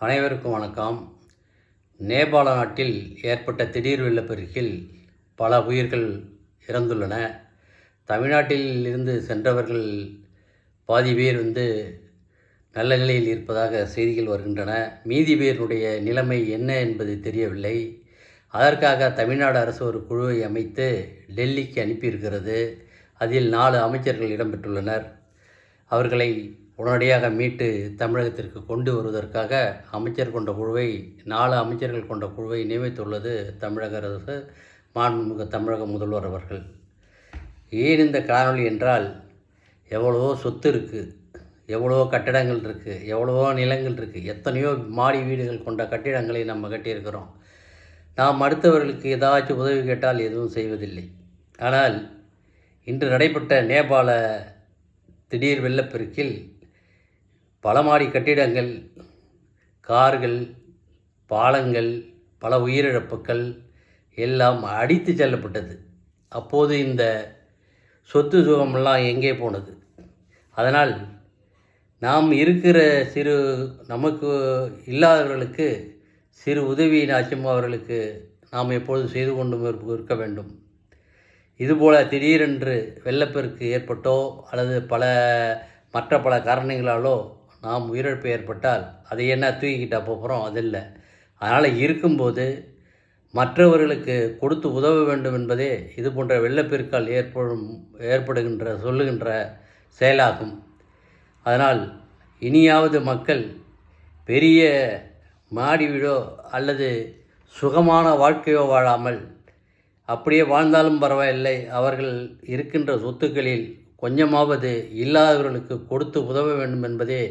அனைவருக்கும் வணக்கம். நேபாள நாட்டில் ஏற்பட்ட திடீர் வெள்ளப்பெருக்கில் பல உயிர்கள் இறந்துள்ளன. தமிழ்நாட்டில் இருந்து சென்றவர்கள் பாதி பேர் நல்ல நிலையில் இருப்பதாக செய்திகள் வருகின்றன. மீதி பேருடைய நிலைமை என்ன என்பது தெரியவில்லை. அதற்காக தமிழ்நாடு அரசு ஒரு குழுவை அமைத்து டெல்லிக்கு அனுப்பியிருக்கிறது. அதில் 4 அமைச்சர்கள் இடம்பெற்றுள்ளனர். அவர்களை உடனடியாக மீட்டு தமிழகத்திற்கு கொண்டு வருவதற்காக அமைச்சர் கொண்ட குழுவை 4 அமைச்சர்கள் கொண்ட குழுவை நியமித்துள்ளது தமிழக அரசு, மாண்புமிகு தமிழக முதல்வர் அவர்கள். ஏன் இந்த காணொளி என்றால், எவ்வளவோ சொத்து இருக்குது, எவ்வளவோ கட்டிடங்கள் இருக்குது, எவ்வளவோ நிலங்கள் இருக்குது, எத்தனையோ மாடி வீடுகள் கொண்ட கட்டிடங்களை நம்ம கட்டியிருக்கிறோம். நாம் அடுத்தவர்களுக்கு ஏதாச்சும் உதவி கேட்டால் எதுவும் செய்வதில்லை. ஆனால் இன்று நடைபெற்ற நேபாள திடீர் வெள்ளப்பெருக்கில் பல மாடி கட்டிடங்கள், கார்கள், பாலங்கள், பல உயிரிழப்புகள் எல்லாம் அடித்து செல்லப்பட்டது. அப்போது இந்த சொத்து சுகமெல்லாம் எங்கே போனது? அதனால் நாம் இருக்கிற நமக்கு இல்லாதவர்களுக்கு சிறு உதவியினாச்சும் அவர்களுக்கு நாம் எப்பொழுதும் செய்து கொண்டு இருக்க வேண்டும். இதுபோல் திடீரென்று வெள்ளப்பெருக்கு ஏற்பட்டோ அல்லது மற்ற பல காரணங்களாலோ நாம் உயிரிழப்பு ஏற்பட்டால் அதை என்ன தூக்கிக்கிட்டால் போகிறோம்? அது இல்லை. அதனால் இருக்கும்போது மற்றவர்களுக்கு கொடுத்து உதவ வேண்டும் என்பதே இது போன்ற வெள்ளப்பெருக்கால் சொல்லுகின்ற செயலாகும். அதனால் இனியாவது மக்கள் பெரிய மாடி வீடோ அல்லது சுகமான வாழ்க்கையோ வாழாமல், அப்படியே வாழ்ந்தாலும் பரவாயில்லை, அவர்கள் இருக்கின்ற சொத்துக்களில் கொஞ்சமாவது இல்லாதவர்களுக்கு கொடுத்து உதவ வேண்டும் என்பதே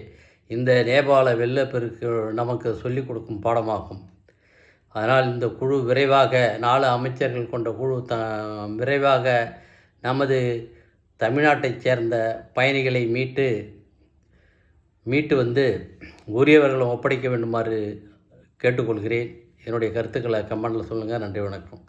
இந்த நேபாள வெள்ளப்பெருக்கு நமக்கு சொல்லிக் கொடுக்கும் பாடமாகும். அதனால் இந்த குழு விரைவாக 4 அமைச்சர்கள் கொண்ட குழு விரைவாக நமது தமிழ்நாட்டைச் சேர்ந்த பயணிகளை மீட்டு உரியவர்களும் ஒப்படைக்க வேண்டுமாறு கேட்டுக்கொள்கிறேன். என்னுடைய கருத்துக்களை கமெண்டில் சொல்லுங்கள். நன்றி, வணக்கம்.